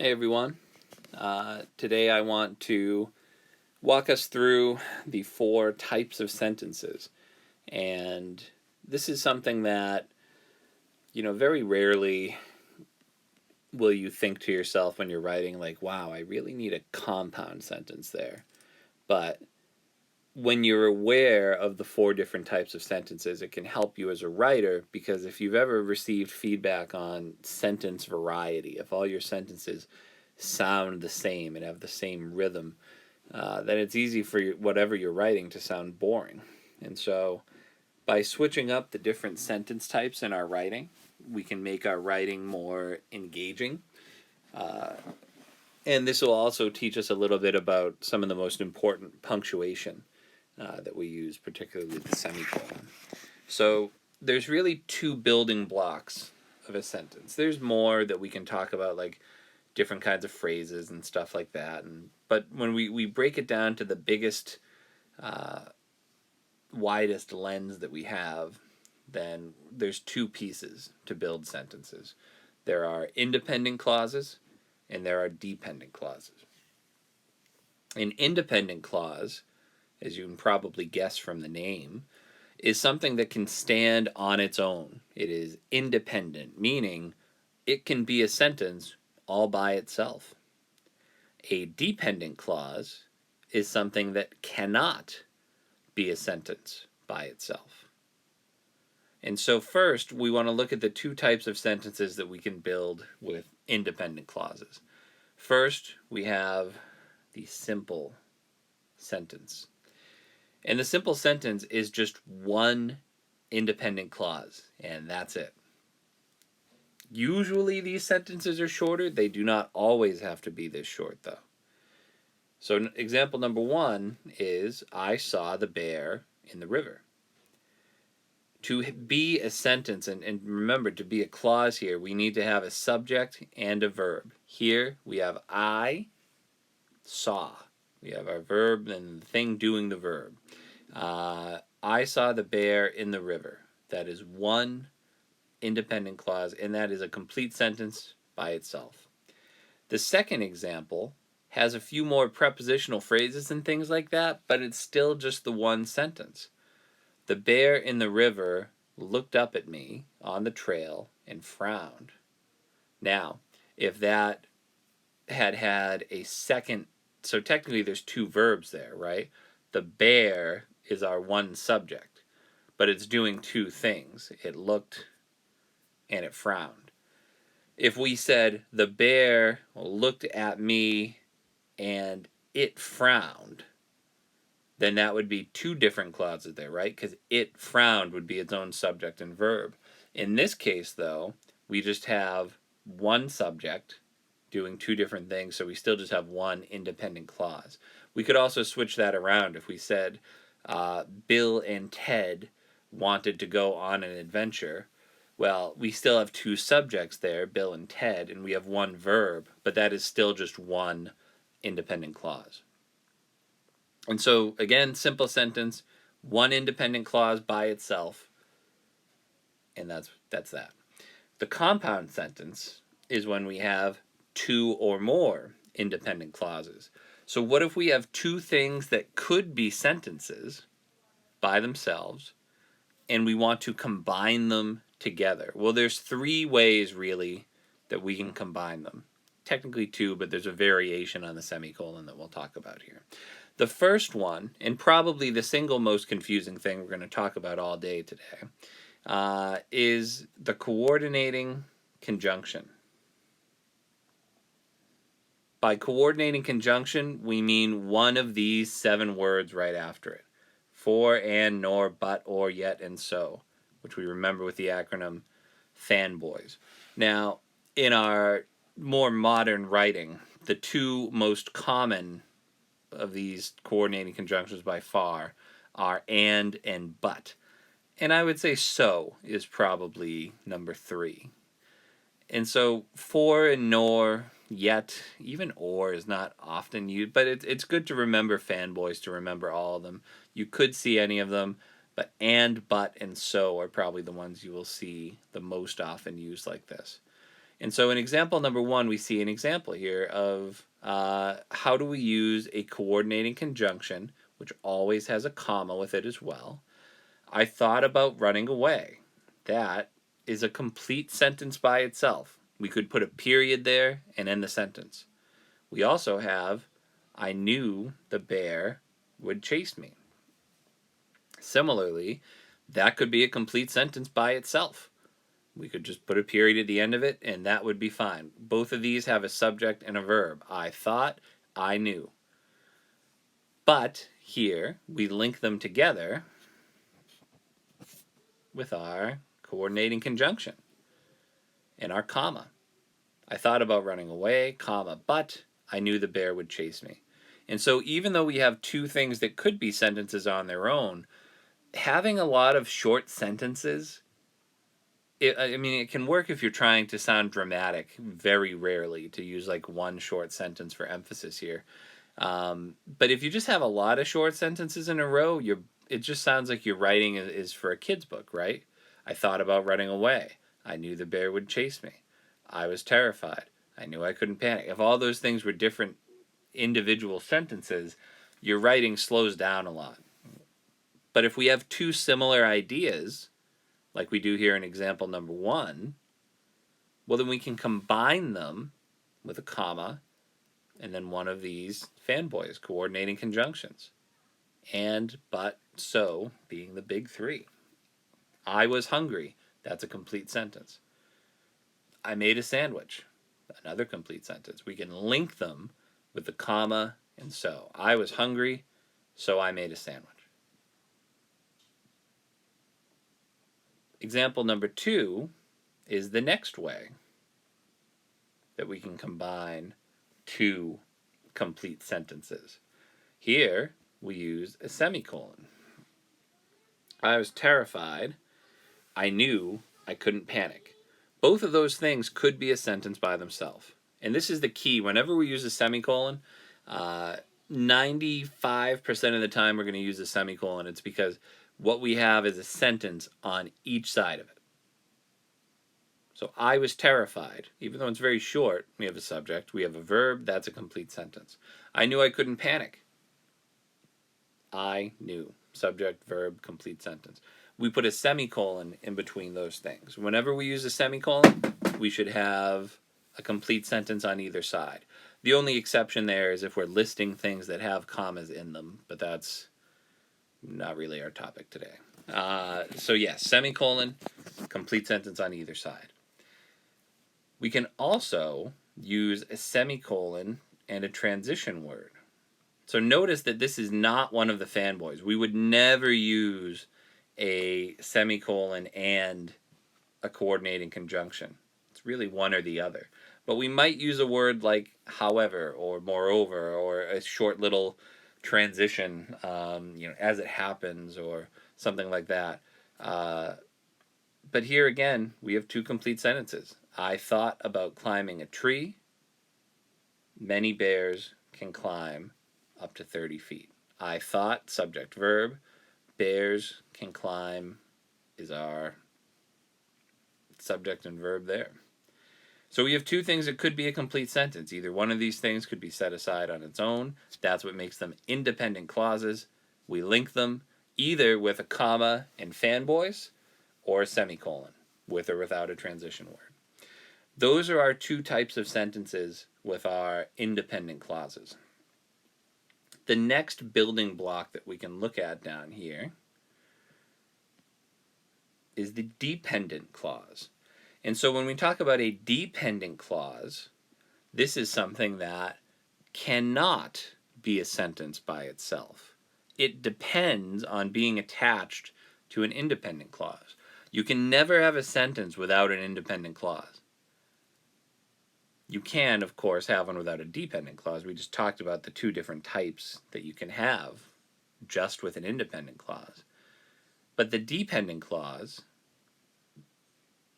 Hey everyone. Today I want to walk us through the four types of sentences. And this is something that, very rarely will you think to yourself when you're writing, like, wow, I really need a compound sentence there. But when you're aware of the four different types of sentences, it can help you as a writer, because if you've ever received feedback on sentence variety, if all your sentences sound the same and have the same rhythm, then it's easy for whatever you're writing to sound boring. And so by switching up the different sentence types in our writing, we can make our writing more engaging. And this will also teach us a little bit about some of the most important punctuation that we use, particularly the semicolon. So there's really two building blocks of a sentence. There's more that we can talk about, like different kinds of phrases and stuff like that. But when we break it down to the biggest, widest lens that we have, then there's two pieces to build sentences. There are independent clauses and there are dependent clauses. An independent clause, as you can probably guess from the name, is something that can stand on its own. It is independent, meaning it can be a sentence all by itself. A dependent clause is something that cannot be a sentence by itself. And so first, we want to look at the two types of sentences that we can build with independent clauses. First, we have the simple sentence. And the simple sentence is just one independent clause, and that's it. Usually these sentences are shorter. They do not always have to be this short, though. So example number one is, I saw the bear in the river. To be a sentence, and remember, to be a clause here, we need to have a subject and a verb. Here we have I saw. We have our verb and the thing doing the verb. I saw the bear in the river. That is one independent clause, and that is a complete sentence by itself. The second example has a few more prepositional phrases and things like that, but it's still just the one sentence. The bear in the river looked up at me on the trail and frowned. Now, if that had a second, so technically there's two verbs there, right? The bear is our one subject, but it's doing two things. It looked and it frowned. If we said the bear looked at me and it frowned, then that would be two different clauses there, right? Because it frowned would be its own subject and verb. In this case, though, we just have one subject doing two different things, so we still just have one independent clause. We could also switch that around if we said Bill and Ted wanted to go on an adventure. Well, we still have two subjects there, Bill and Ted, and we have one verb, but that is still just one independent clause. And so, again, simple sentence, one independent clause by itself, and that's that. The compound sentence is when we have two or more independent clauses. So what if we have two things that could be sentences by themselves, and we want to combine them together? Well, there's three ways, really, that we can combine them. Technically two, but there's a variation on the semicolon that we'll talk about here. The first one, and probably the single most confusing thing we're going to talk about all day today, is the coordinating conjunction. By coordinating conjunction, we mean one of these 7 words right after it. For, and, nor, but, or, yet, and so, which we remember with the acronym fanboys. Now, in our more modern writing, the two most common of these coordinating conjunctions by far are and but. And I would say so is probably number 3. And so for and nor, yet, even or is not often used, but it's good to remember fanboys, to remember all of them. You could see any of them, but and, but, and so are probably the ones you will see the most often used like this. And so in example number 1, we see an example here of how do we use a coordinating conjunction, which always has a comma with it as well. I thought about running away. That is a complete sentence by itself. We could put a period there and end the sentence. We also have, I knew the bear would chase me. Similarly, that could be a complete sentence by itself. We could just put a period at the end of it, and that would be fine. Both of these have a subject and a verb. I thought, I knew. But here, we link them together with our coordinating conjunction and our comma. I thought about running away, comma, but I knew the bear would chase me. And so even though we have two things that could be sentences on their own, having a lot of short sentences, it can work if you're trying to sound dramatic, very rarely to use like one short sentence for emphasis here. But if you just have a lot of short sentences in a row, it just sounds like your writing is for a kid's book, right? I thought about running away. I knew the bear would chase me. I was terrified. I knew I couldn't panic. If all those things were different individual sentences, your writing slows down a lot. But if we have two similar ideas, like we do here in example number 1, well, then we can combine them with a comma and then one of these fanboys, coordinating conjunctions. And, but, so being the big 3. I was hungry. That's a complete sentence. I made a sandwich. Another complete sentence. We can link them with the comma and so. I was hungry, so I made a sandwich. Example number 2 is the next way that we can combine two complete sentences. Here, we use a semicolon. I was terrified. I knew I couldn't panic. Both of those things could be a sentence by themselves. And this is the key. Whenever we use a semicolon, 95% of the time we're going to use a semicolon. It's because what we have is a sentence on each side of it. So I was terrified. Even though it's very short, we have a subject, we have a verb, that's a complete sentence. I knew I couldn't panic. I knew. Subject, verb, complete sentence. We put a semicolon in between those things. Whenever we use a semicolon, we should have a complete sentence on either side. The only exception there is if we're listing things that have commas in them, but that's not really our topic today. So yes, semicolon, complete sentence on either side. We can also use a semicolon and a transition word. So notice that this is not one of the fanboys. We would never use a semicolon and a coordinating conjunction. It's really one or the other. But we might use a word like however or moreover or a short little transition, as it happens or something like that. But here again, we have two complete sentences. I thought about climbing a tree. Many bears can climb up to 30 feet. I thought, subject, verb. Bears can climb is our subject and verb there. So we have two things that could be a complete sentence. Either one of these things could be set aside on its own. That's what makes them independent clauses. We link them either with a comma and fanboys or a semicolon, with or without a transition word. Those are our two types of sentences with our independent clauses. The next building block that we can look at down here is the dependent clause. And so when we talk about a dependent clause, this is something that cannot be a sentence by itself. It depends on being attached to an independent clause. You can never have a sentence without an independent clause. You can, of course, have one without a dependent clause. We just talked about the two different types that you can have just with an independent clause. But the dependent clause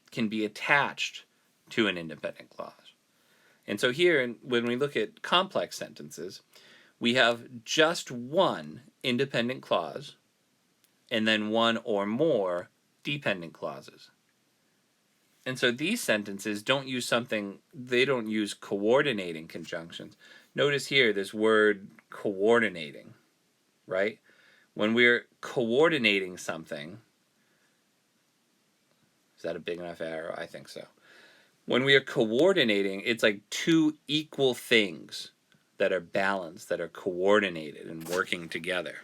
can be attached to an independent clause. And so here, when we look at complex sentences, we have just one independent clause and then one or more dependent clauses. And so these sentences don't use they don't use coordinating conjunctions. Notice here this word coordinating, right? When we're coordinating something, is that a big enough arrow? I think so. When we are coordinating, it's like two equal things that are balanced, that are coordinated and working together.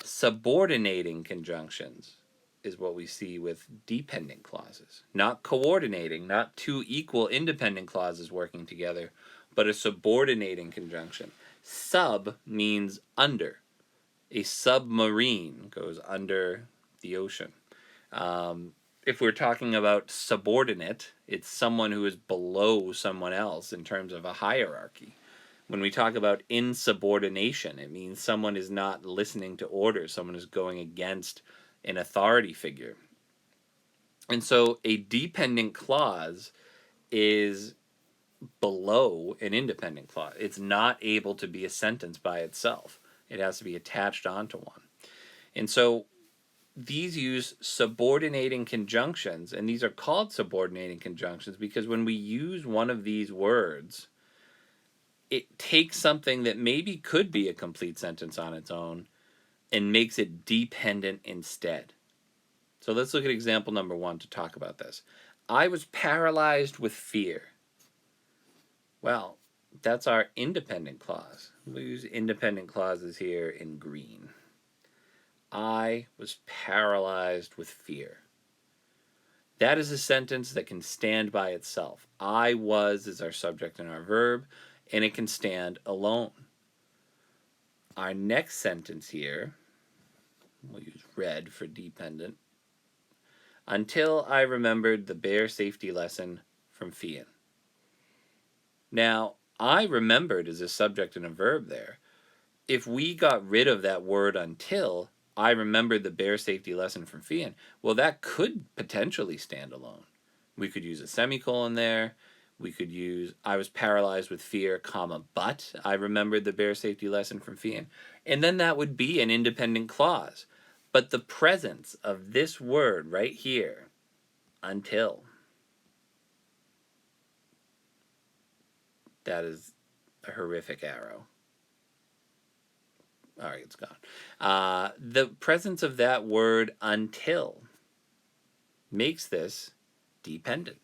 Subordinating conjunctions is what we see with dependent clauses. Not coordinating, not two equal independent clauses working together, but a subordinating conjunction. Sub means under. A submarine goes under the ocean. If we're talking about subordinate, it's someone who is below someone else in terms of a hierarchy. When we talk about insubordination, it means someone is not listening to orders, someone is going against an authority figure. And so a dependent clause is below an independent clause. It's not able to be a sentence by itself. It has to be attached onto one. And so these use subordinating conjunctions, and these are called subordinating conjunctions because when we use one of these words, it takes something that maybe could be a complete sentence on its own and makes it dependent instead. So let's look at example number 1 to talk about this. I was paralyzed with fear. Well, that's our independent clause. We'll use independent clauses here in green. I was paralyzed with fear. That is a sentence that can stand by itself. I was is our subject and our verb, and it can stand alone. Our next sentence here, we'll use red for dependent. Until I remembered the bear safety lesson from Fian. Now, I remembered is a subject and a verb there. If we got rid of that word until, I remembered the bear safety lesson from Fian, well, that could potentially stand alone. We could use a semicolon there. We could use, I was paralyzed with fear, comma, but I remembered the bear safety lesson from Fian. And then that would be an independent clause. But the presence of this word right here, until, that is a horrific arrow. All right, it's gone. The presence of that word until makes this dependent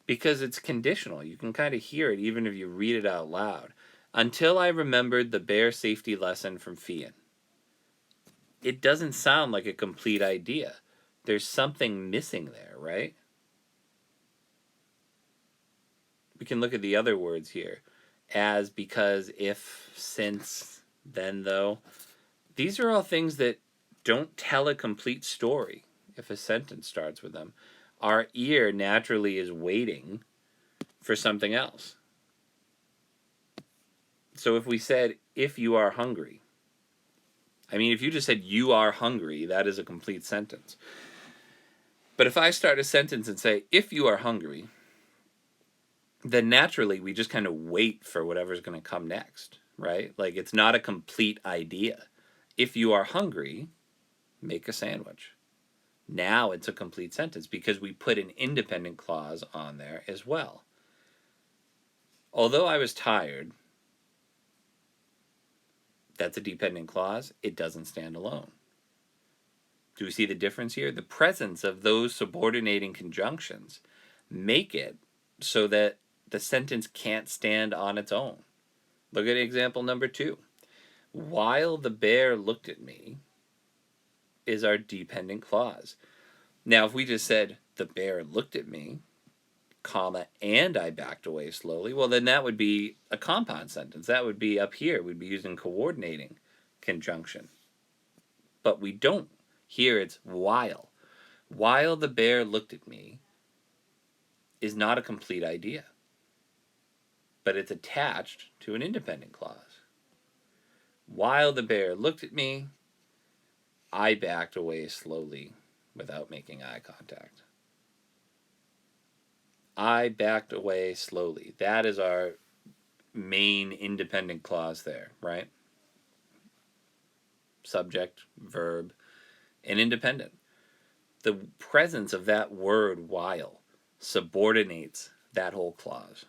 because it's conditional. You can kind of hear it even if you read it out loud. Until I remembered the bear safety lesson from Fian. It doesn't sound like a complete idea. There's something missing there, right? We can look at the other words here. As, because, if, since, then, though. These are all things that don't tell a complete story if a sentence starts with them. Our ear naturally is waiting for something else. So if we said, if you are hungry, I mean, if you just said, you are hungry, that is a complete sentence. But if I start a sentence and say, if you are hungry, then naturally we just kind of wait for whatever's going to come next, right? Like, it's not a complete idea. If you are hungry, make a sandwich. Now it's a complete sentence because we put an independent clause on there as well. Although I was tired, that's a dependent clause. It doesn't stand alone. Do we see the difference here? The presence of those subordinating conjunctions make it so that the sentence can't stand on its own. Look at example number 2. While the bear looked at me is our dependent clause. Now, if we just said, the bear looked at me, comma, and I backed away slowly, well, then that would be a compound sentence. That would be up here. We'd be using coordinating conjunction. But we don't. Here it's while. While the bear looked at me is not a complete idea, but it's attached to an independent clause. While the bear looked at me, I backed away slowly without making eye contact. I backed away slowly. That is our main independent clause there, right? Subject, verb, and independent. the presence of that word while subordinates that whole clause.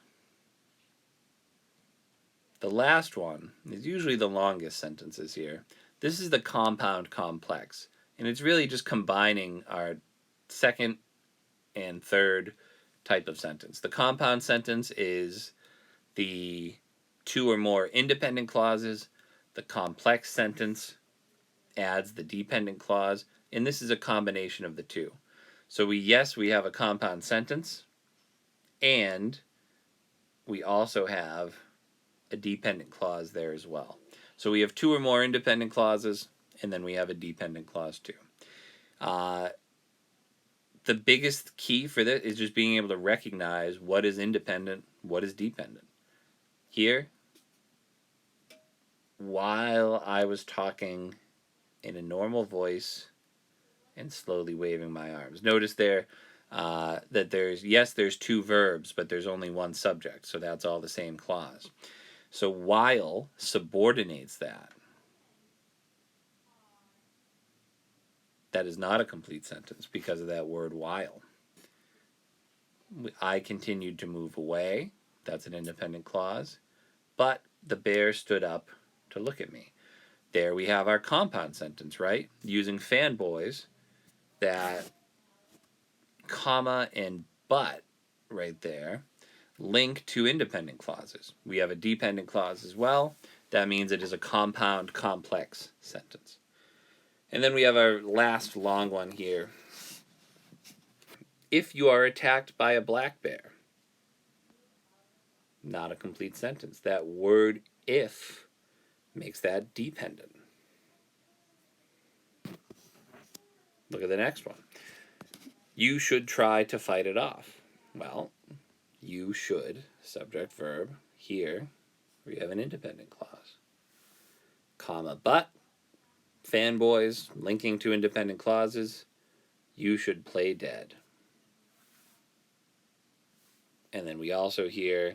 The last one is usually the longest sentences here. This is the compound complex, and it's really just combining our second and third type of sentence. The compound sentence is the two or more independent clauses. The complex sentence adds the dependent clause, and this is a combination of the two. So we have a compound sentence, and we also have a dependent clause there as well. So we have two or more independent clauses, and then we have a dependent clause too. The biggest key for this is just being able to recognize what is independent, what is dependent. Here, while I was talking in a normal voice and slowly waving my arms. Notice there that there's two verbs, but there's only one subject, so that's all the same clause. So while subordinates that. That is not a complete sentence because of that word while. I continued to move away. That's an independent clause. But the bear stood up to look at me. There we have our compound sentence, right? Using fanboys, that comma and but right there link to independent clauses. We have a dependent clause as well. That means it is a compound complex sentence. And then we have our last long one here. If you are attacked by a black bear. Not a complete sentence. That word if makes that dependent. Look at the next one. You should try to fight it off. Well, you should, subject, verb. Here, we have an independent clause. Comma, but, fanboys, linking to independent clauses. You should play dead. And then we also here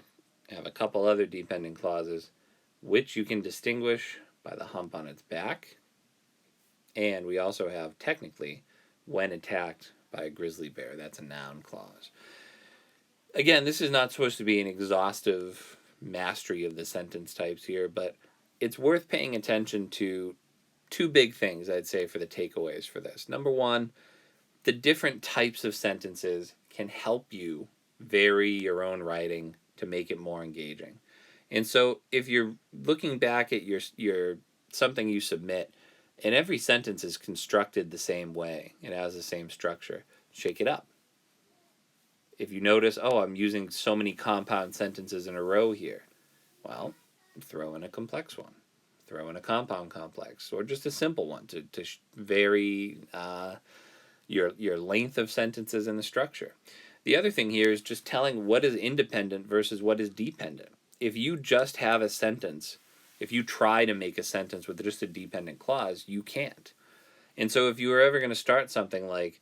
have a couple other dependent clauses, which you can distinguish by the hump on its back. And we also have, technically, when attacked by a grizzly bear. That's a noun clause. Again, this is not supposed to be an exhaustive mastery of the sentence types here, but it's worth paying attention to two big things, I'd say, for the takeaways for this. Number one, the different types of sentences can help you vary your own writing to make it more engaging. And so if you're looking back at your something you submit, and every sentence is constructed the same way, it has the same structure, shake it up. If you notice, I'm using so many compound sentences in a row here, well, throw in a complex one. Throw in a compound complex, or just a simple one to vary your length of sentences and the structure. The other thing here is just telling what is independent versus what is dependent. If you just have a sentence, if you try to make a sentence with just a dependent clause, you can't. And so if you were ever going to start something like,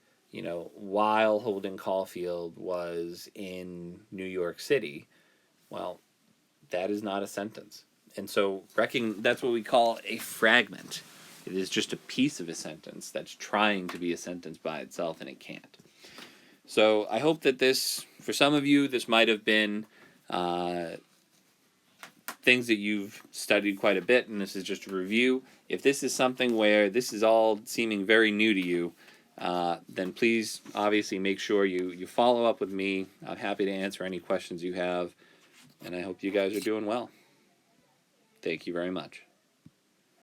while Holden Caulfield was in New York City, well, that is not a sentence. And so that's what we call a fragment. It is just a piece of a sentence that's trying to be a sentence by itself, and it can't. So I hope that this, for some of you, this might have been things that you've studied quite a bit, and this is just a review. If this is something where this is all seeming very new to you, then please obviously make sure you follow up with me. I'm happy to answer any questions you have, and I hope you guys are doing well. Thank you very much.